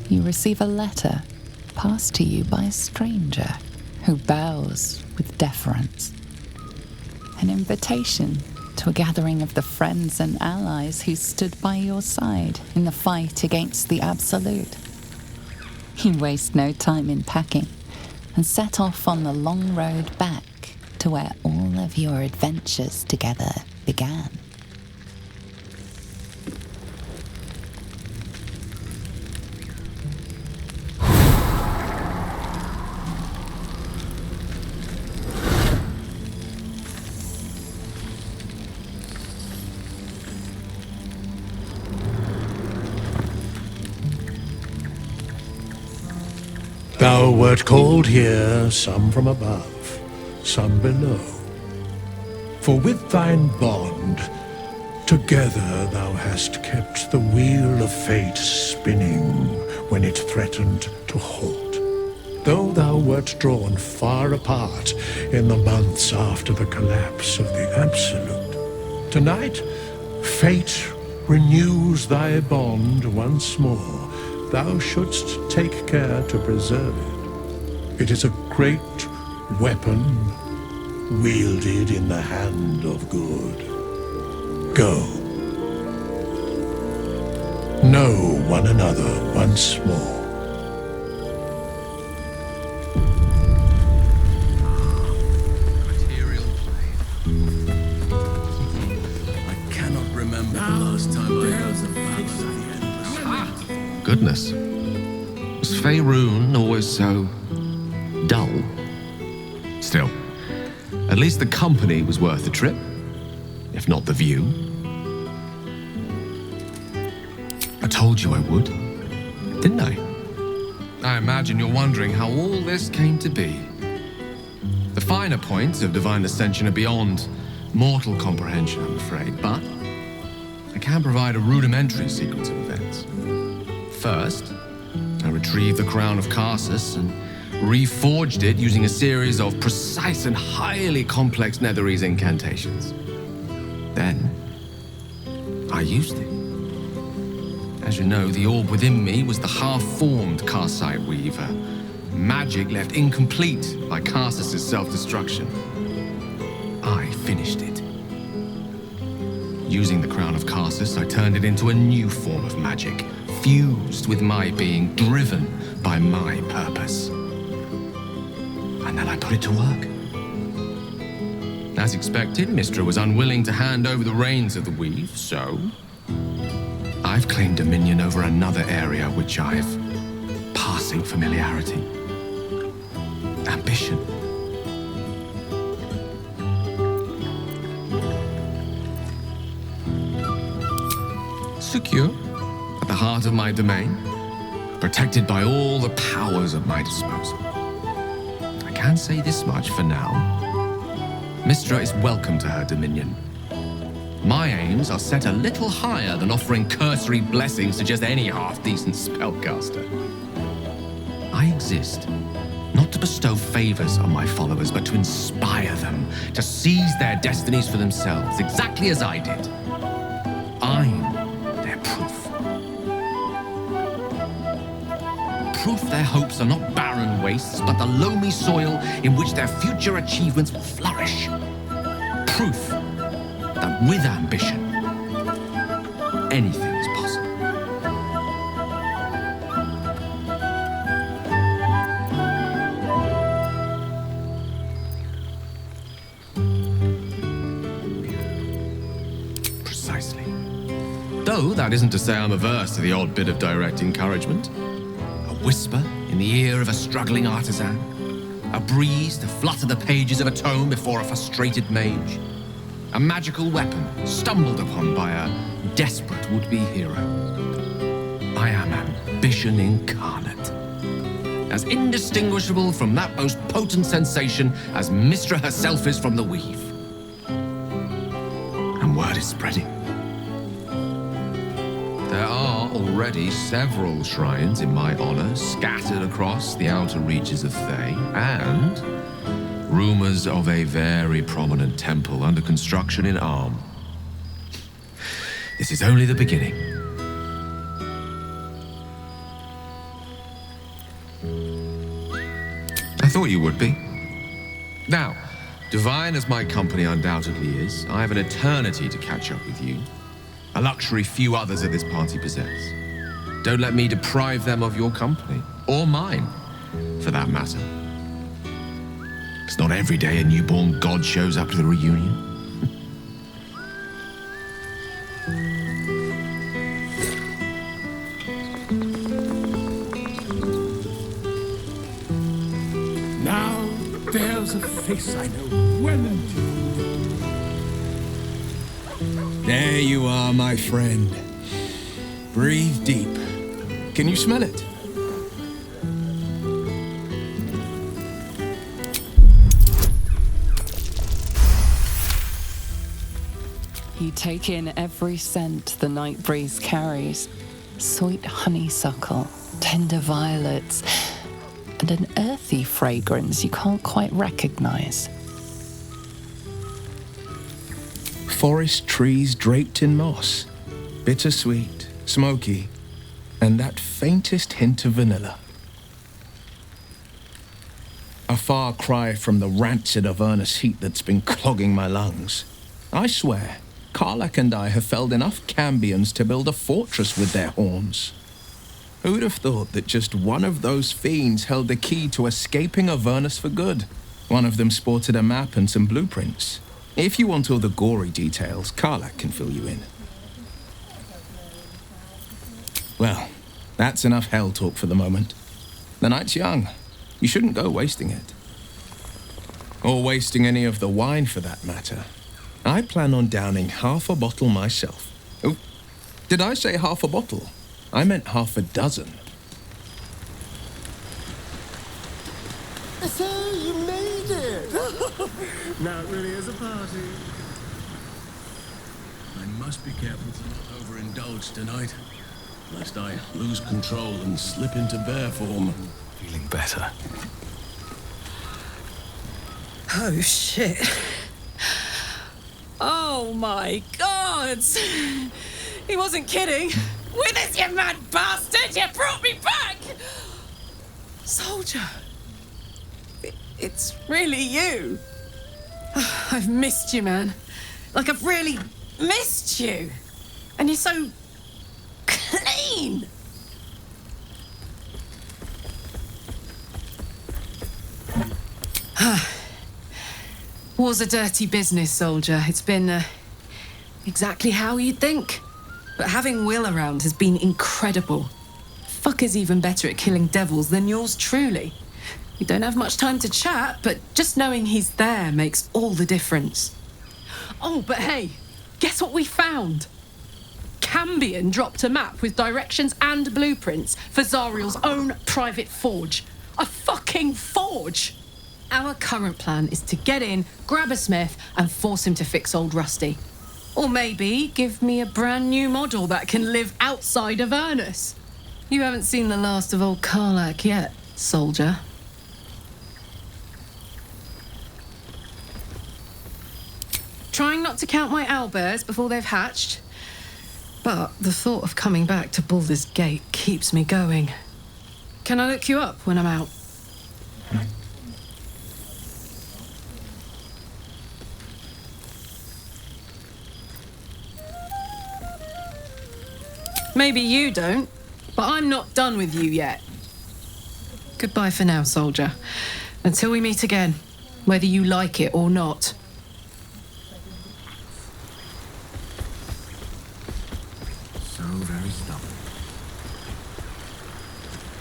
you receive a letter passed to you by a stranger who bows with deference. An invitation to a gathering of the friends and allies who stood by your side in the fight against the Absolute. You waste no time in packing and set off on the long road back to where all of your adventures together began. Thou wert called here, some from above, some below. For with thine bond, together thou hast kept the wheel of fate spinning when it threatened to halt. Though thou wert drawn far apart in the months after the collapse of the Absolute, tonight fate renews thy bond once more. Thou shouldst take care to preserve it. It is a great weapon wielded in the hand of good. Go. Know one another once more. Material plane. I cannot remember the last time I heard the balance of the endless. Goodness. Was Faerun always so dull? Still, at least the company was worth the trip, if not the view. I told you I would, didn't I? I imagine you're wondering how all this came to be. The finer points of divine ascension are beyond mortal comprehension, I'm afraid, but I can provide a rudimentary sequence of events. First, I retrieved the crown of Karsus and reforged it using a series of precise and highly complex Netherese incantations. Then, I used it. As you know, the orb within me was the half-formed Karsite Weaver, magic left incomplete by Karsus' self-destruction. I finished it. Using the crown of Karsus, I turned it into a new form of magic, fused with my being, driven by my purpose. And then I put it to work. As expected, Mystra was unwilling to hand over the reins of the weave, so I've claimed dominion over another area which I've passing familiarity. Ambition. Secure at the heart of my domain, protected by all the powers at my disposal. I can say this much for now. Mystra is welcome to her dominion. My aims are set a little higher than offering cursory blessings to just any half-decent spellcaster. I exist not to bestow favors on my followers, but to inspire them to seize their destinies for themselves, exactly as I did. I'm their proof. Proof their hopes are not barren wastes, but the loamy soil in which their future achievements will flourish. Proof that with ambition, anything is possible. Precisely. Though that isn't to say I'm averse to the odd bit of direct encouragement. A whisper in the ear of a struggling artisan. A breeze to flutter the pages of a tome before a frustrated mage. A magical weapon stumbled upon by a desperate would-be hero. I am ambition incarnate. As indistinguishable from that most potent sensation as Mystra herself is from the weave. And word is spreading. There are already several shrines in my honor scattered across the outer reaches of Thay, and rumors of a very prominent temple under construction in Arm. This is only the beginning. I thought you would be. Now, divine as my company undoubtedly is, I have an eternity to catch up with you. A luxury few others at this party possess. Don't let me deprive them of your company, or mine, for that matter. It's not every day a newborn god shows up to the reunion. Now there's a face I know well and truly. There you are, my friend. Breathe deep. Can you smell it? You take in every scent the night breeze carries. Sweet honeysuckle, tender violets, and an earthy fragrance you can't quite recognize. Forest trees draped in moss. Bittersweet, smoky, and that faintest hint of vanilla. A far cry from the rancid Avernus heat that's been clogging my lungs. I swear, Karlach and I have felled enough cambions to build a fortress with their horns. Who'd have thought that just one of those fiends held the key to escaping Avernus for good? One of them sported a map and some blueprints. If you want all the gory details, Karlach can fill you in. Well, that's enough hell talk for the moment. The night's young. You shouldn't go wasting it. Or wasting any of the wine for that matter. I plan on downing half a bottle myself. Oh, did I say half a bottle? I meant half a dozen. So you made it! Now it really is a party. I must be careful to not overindulge tonight, lest I lose control and slip into bear form. Feeling better. Oh, shit. Oh, my God. He wasn't kidding. Withers, you mad bastard! You brought me back! Soldier. It's really you. I've missed you, man. Like, I've really missed you. And you're so clean. War's a dirty business, soldier. It's been exactly how you'd think. But having Will around has been incredible. Fucker's even better at killing devils than yours truly. We don't have much time to chat, but just knowing he's there makes all the difference. Oh, but hey, guess what we found? Cambion dropped a map with directions and blueprints for Zariel's own private forge. A fucking forge! Our current plan is to get in, grab a smith, and force him to fix old Rusty. Or maybe give me a brand new model that can live outside of Avernus. You haven't seen the last of old Karlach yet, soldier. Trying not to count my owlbears before they've hatched. But the thought of coming back to Baldur's Gate keeps me going. Can I look you up when I'm out? Maybe you don't, but I'm not done with you yet. Goodbye for now, soldier. Until we meet again, whether you like it or not. So very stubborn.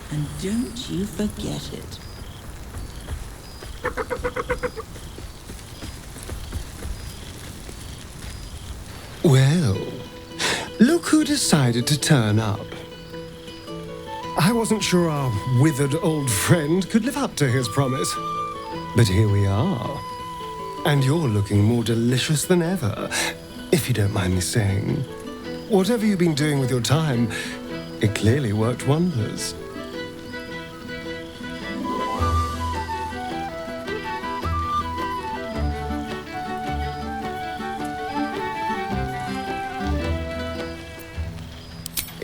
And don't you forget it. Well, look who decided to turn up. I wasn't sure our withered old friend could live up to his promise. But here we are. And you're looking more delicious than ever, if you don't mind me saying. Whatever you've been doing with your time, it clearly worked wonders.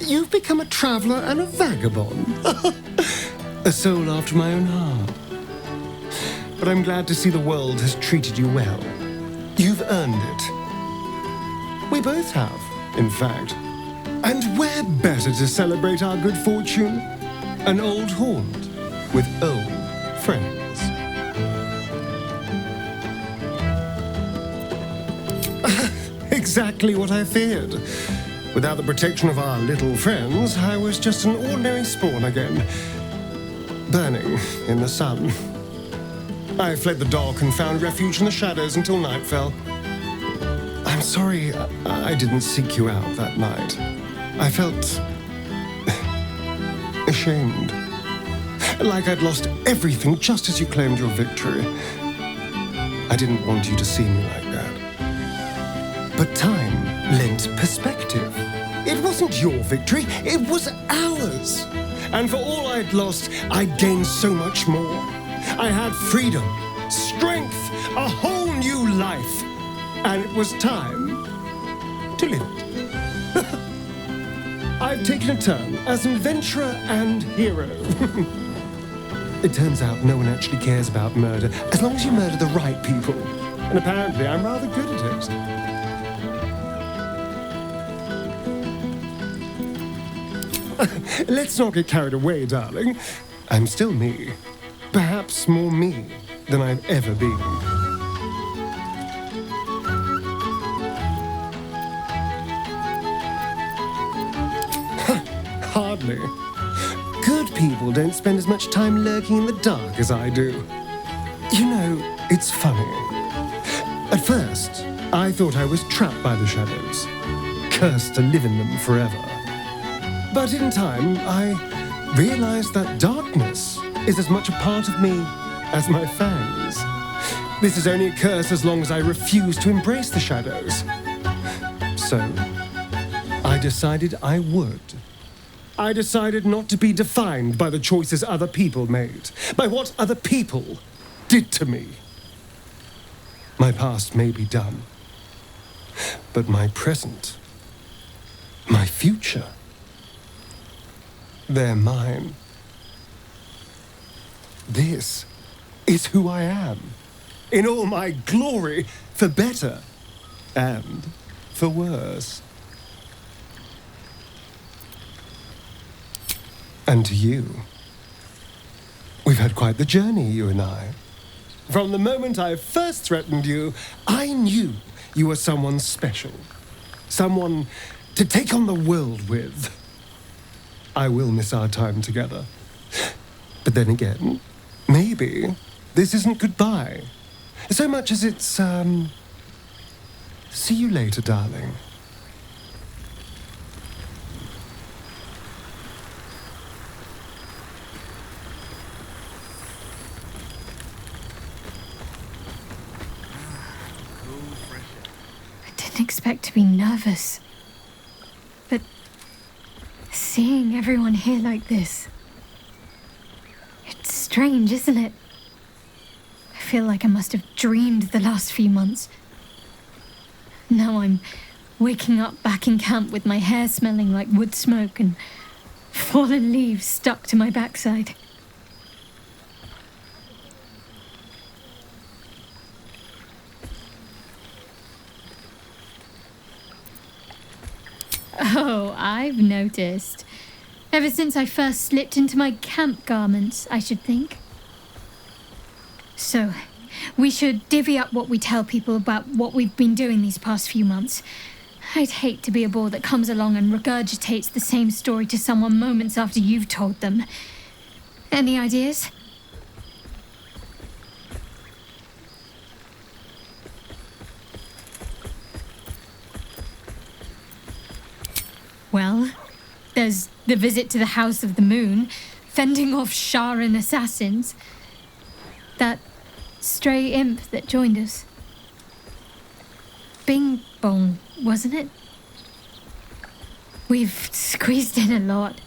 You've become a traveler and a vagabond. A soul after my own heart. but I'm glad to see the world has treated you well. You've earned it. We both have, in fact. And where better to celebrate our good fortune? An old haunt with old friends. Exactly what I feared. Without the protection of our little friends, I was just an ordinary spawn again, burning in the sun. I fled the dock and found refuge in the shadows until night fell. I'm sorry I didn't seek you out that night. I felt ashamed. Like I'd lost everything just as you claimed your victory. I didn't want you to see me like that. But time lent perspective. It wasn't your victory, it was ours. And for all I'd lost, I'd gained so much more. I had freedom, strength, a whole new life. And it was time to live it. I've taken a turn as adventurer and hero. It turns out no one actually cares about murder, as long as you murder the right people. And apparently I'm rather good at it. Let's not get carried away, darling. I'm still me. Perhaps more me than I've ever been. Hardly. Good people don't spend as much time lurking in the dark as I do. You know, it's funny. At first, I thought I was trapped by the shadows, cursed to live in them forever. But in time, I realized that darkness is as much a part of me as my fangs. This is only a curse as long as I refuse to embrace the shadows. So, I decided I would. I decided not to be defined by the choices other people made, by what other people did to me. My past may be done, but my present, my future, they're mine. This is who I am, in all my glory, for better and for worse. And to you, we've had quite the journey, you and I. From the moment I first threatened you, I knew you were someone special. Someone to take on the world with. I will miss our time together. But then again, maybe this isn't goodbye. So much as it's, see you later, darling. I didn't expect to be nervous. But seeing everyone here like this, it's strange, isn't it? I feel like I must have dreamed the last few months. Now I'm waking up back in camp with my hair smelling like wood smoke and fallen leaves stuck to my backside. Oh, I've noticed. Ever since I first slipped into my camp garments, I should think. So, we should divvy up what we tell people about what we've been doing these past few months. I'd hate to be a bore that comes along and regurgitates the same story to someone moments after you've told them. Any ideas? Well, there's the visit to the House of the Moon, fending off Sharan assassins. That stray imp that joined us. Bing Bong, wasn't it? We've squeezed in a lot.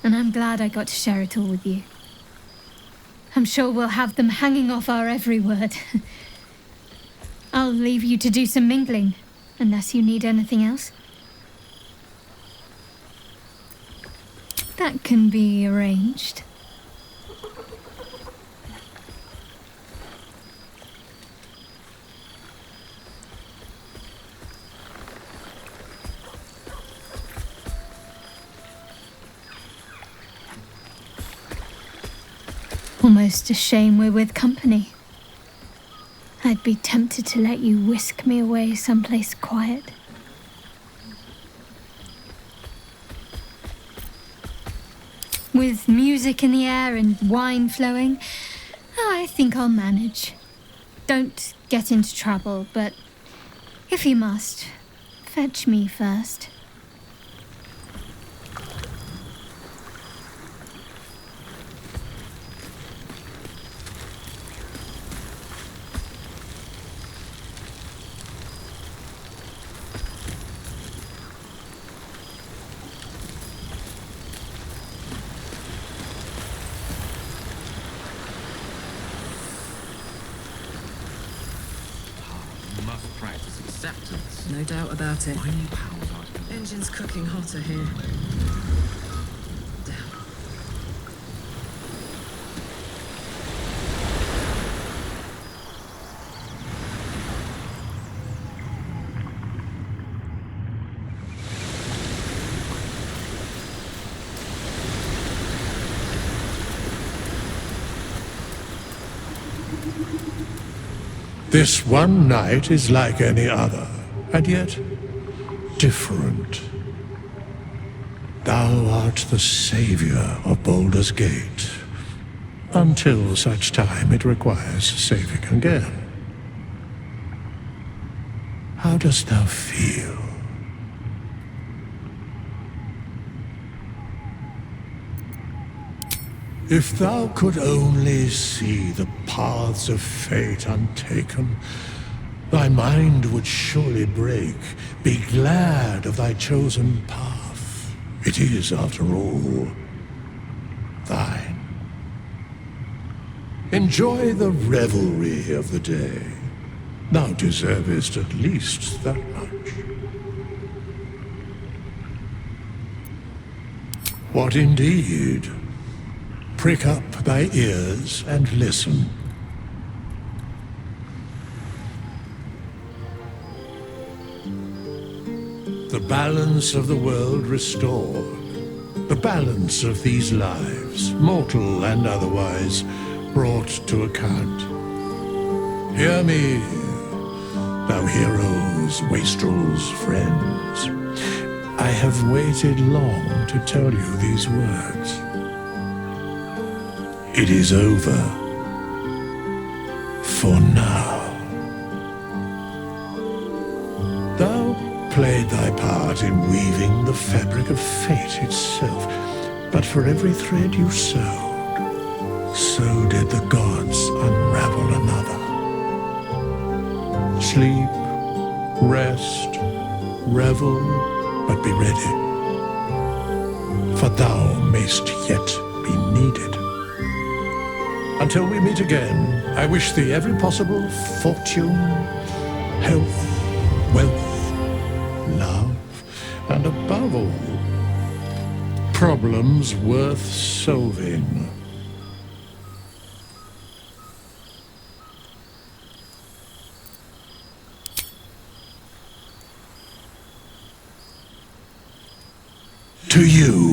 And I'm glad I got to share it all with you. I'm sure we'll have them hanging off our every word. I'll leave you to do some mingling, unless you need anything else. That can be arranged. Almost a shame we're with company. I'd be tempted to let you whisk me away someplace quiet. With music in the air and wine flowing, I think I'll manage. Don't get into trouble, but if you must, fetch me first. Must practice acceptance. No doubt about it. My new powers are to be Engine's cooking hotter here. Damn. This one night is like any other, and yet different. Thou art the savior of Baldur's Gate, until such time it requires saving again. How dost thou feel? If thou could only see the paths of fate untaken, thy mind would surely break. Be glad of thy chosen path. It is, after all, thine. Enjoy the revelry of the day. Thou deservest at least that much. What indeed? Prick up thy ears and listen. The balance of the world restored. The balance of these lives, mortal and otherwise, brought to account. Hear me, thou heroes, wastrels, friends. I have waited long to tell you these words. It is over. For now. Thou played thy part in weaving the fabric of fate itself, but for every thread you sewed, so did the gods unravel another. Sleep, rest, revel, but be ready, for thou mayst yet be needed. Until we meet again, I wish thee every possible fortune, health, wealth, love, and above all, problems worth solving. To you.